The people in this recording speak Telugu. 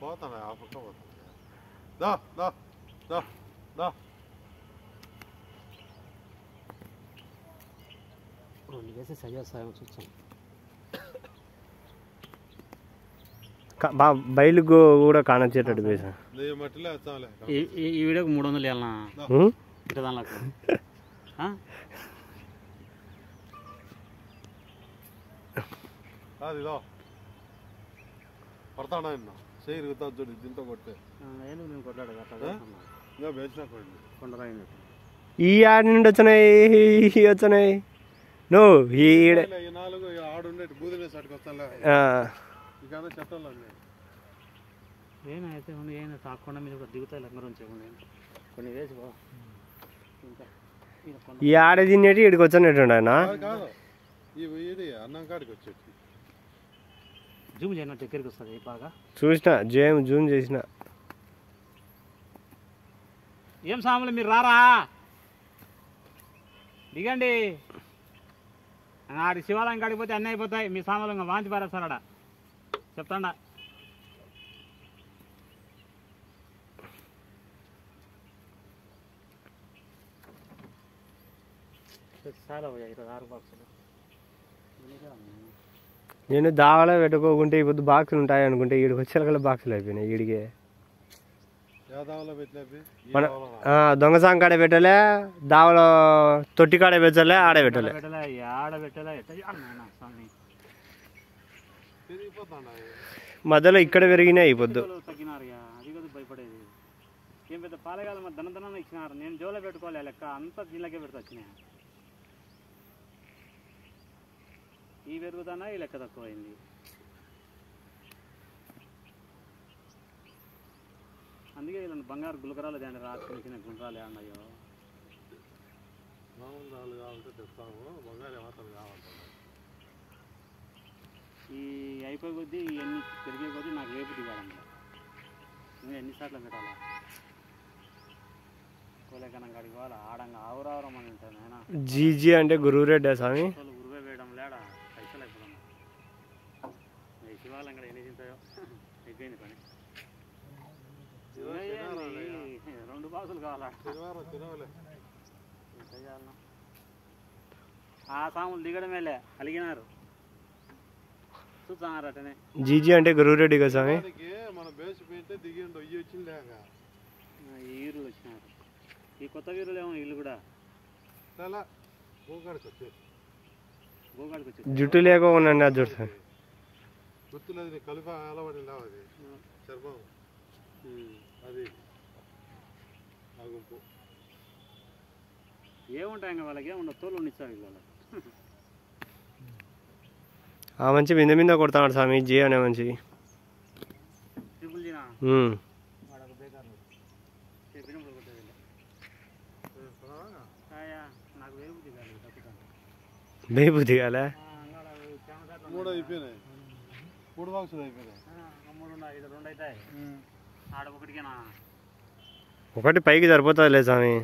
పోతాను ఆ పక్క పోతాను దా దా దా దా వేసి సజాసాయం చూస్తాం బయలు కూడా కానొచ్చేటట్టు వేసా మట్టిలో వచ్చాంలే ఈ వీడియోకి 300 వెళ్ళనా ఇట్లా దానిలోకి అది ఇదో పడతాడా చేయి ఇరుగుతా చూడు దీంతో కొట్టే నేను కొట్లాడు ఇంకా వేసినా కొండి కొండరాయి ఈ ఆడి నుండి వచ్చినాయి నువ్వు ఈ 4 ఆడుండే బూదినే సట్టుకు వస్తాలే ఇక చెట్టంలో ఏమైతే ఏమైనా తాకుండా మీరు దిగుతాయి లంగరం చేయకుండా కొన్ని వేసి ఇంకా ఈ ఆడ తినేటి ఇక్కడికి వచ్చినట్టు ఆయన కాదు ఇది అన్నం కాడికి వచ్చేది జూమ్ చేయనట్టు దగ్గరికి వస్తుంది బాగా చూసిన జూమ్ చేసిన ఏం సాములు మీరు రారా దిగండి ఆడి శివాలయం కాడికి పోతే అన్నీ అయిపోతాయి మీ సామాన్లు ఇంకా వాంచి పారేస్తారాడ చెప్తాండా చాలా 26 బాక్సులు నేను దావలో పెట్టుకోకుంటే ఇప్పుడు బాక్సులు ఉంటాయి అనుకుంటే ఈడికి వచ్చేలా బాక్సులు అయిపోయినాయి ఈడికి మన దొంగ సాంగ్ కాడ పెట్టలే దావలో తొట్టి కాడ పెట్టలే ఆడ పెట్టలే మధ్యలో ఇక్కడ పెరిగినాయి అయిపోద్దు భయపడేది ఏం పెద్ద పాలగాల దనదన ఇచ్చినారు నేను జోలో పెట్టుకోలే లెక్క అంతా దీనిలోకే పెడతా వచ్చినాయి ఈ పెరుగుతానా ఈ లెక్క తక్కువైంది అందుకే ఇలాంటి బంగారు గులకరాలు దాన్ని రాసుకుని చిన్న గుండ్రాలు ఏమన్నాయో మామూలు రాళ్ళు కావాలంటే తెస్తాము బంగారు మాత్రం కావాలి ఈ అయిపోయే కొద్దీ ఇవన్నీ పెరిగే కొద్దీ నాకు వేపు దిగాలంట ఇంకా ఎన్నిసార్లు పెట్టాలా కోలేకనం కాడికి పోవాలా ఆడంగా ఆవురావరం అని ఉంటాను ఆయన జీజీ అంటే గురువురెడ్డి స్వామి గురువే వేయడం లేడా పైసలు అయిపోతున్నా శివాలయం కూడా ఎన్ని తింటాయో అయిపోయింది పని 2 బాక్సులు కావాలా ఆ సాములు దిగడమేలే అలిగినారు చూస్తున్నారు అటనే జీజీ అంటే గురువురెడ్డి కదా స్వామి మన బేస్ పోయింటే దిగిండు అయ్యి వచ్చింది ఈ వీరులు వచ్చినారు ఈ కొత్త వీరులు ఏమో ఇల్లు కూడా గోగాడికి వచ్చేది జుట్టు లేకుండా చూస్తాను గుర్తులేదు కలిపి అలవాడి లేవు అది చర్మం అది ఆ గుంపు ఏముంటాయి ఇంకా వాళ్ళకి ఏముండవు తోలు ఉండిస్తారు వీళ్ళు ఆ మంచి మీద కొడతాడు స్వామి జీ అనే మంచి బేబు దిగాలే 3 అయిపోయినాయి 3 బాక్సులు అయిపోయినాయి 2 అవుతాయి ఆడ ఒకటికేనా ఒకటి పైకి సరిపోతుంది లేదు స్వామి